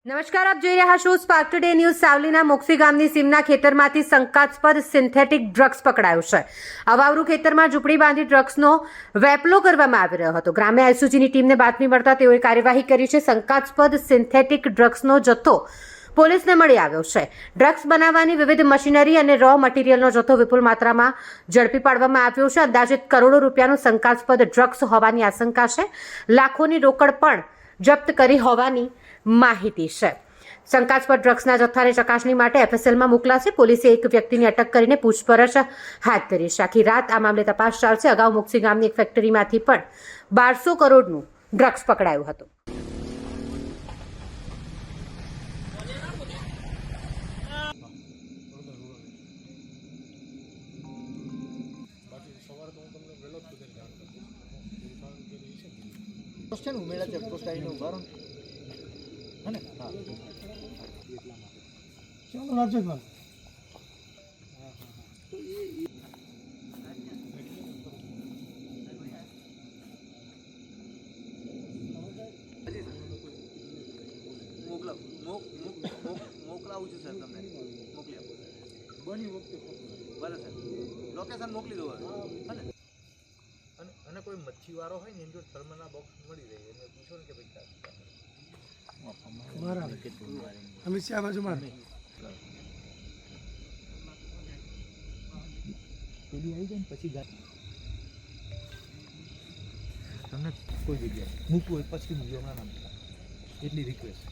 નમસ્કાર, આપ જોઈ રહ્યા છો સ્પાર્ક ટુડે ન્યૂઝ. સાવલીના મોક્ષી ગામની સીમના ખેતરમાંથી શંકાસ્પદ સિન્થેટિક ડ્રગ્સ પકડાયું છે. અવાવરૂ ખેતરમાં ઝૂંપડી બાંધી ડ્રગ્સનો વેપલો કરવામાં આવી રહ્યો હતો. ગ્રામ્ય એસઓજીની ટીમને બાતમી મળતા તેઓએ કાર્યવાહી કરી છે. શંકાસ્પદ સિન્થેટિક ડ્રગ્સનો જથ્થો પોલીસને મળી આવ્યો છે. ડ્રગ્સ બનાવવાની વિવિધ મશીનરી અને રો મટીરિયલનો જથ્થો વિપુલ માત્રામાં ઝડપી પાડવામાં આવ્યો છે. અંદાજિત કરોડો રૂપિયાનું શંકાસ્પદ ડ્રગ્સ હોવાની આશંકા છે. લાખોની રોકડ પણ જપ્ત કરી હોવાની માહિતી છે. શંકાસ્પદ ડ્રગ્સના જથ્થાની ચકાસણી માટે એફએસએલમાં મોકલાશે. પોલીસે એક વ્યક્તિની અટક કરીને પૂછપરછ હાથ ધરી છે. આખી રાત આ મામલે તપાસ ચાલશે. અગાઉ મોક્ષી ગામની એક ફેક્ટરીમાંથી પણ 1200 કરોડનું ડ્રગ્સ પકડાયું હતું. ચાલો રાજ્યપાલ મોકલાવું છું સર, તમને મોકલી આપો બની વખતે બરાબર સર, લોકેશન મોકલી દો અને કોઈ મચ્છીવાળો હોય ને એની થર્મલના બોક્સ મળી રહે એને પૂછો ને કે ભાઈ બરાબર અમિત શાહ બાજુ મારે પેલી આવી જાય ને પછી તમને કોઈ જગ્યાએ મૂકવું હોય પછી મૂકજો હમણાં નામ એટલી રિક્વેસ્ટ.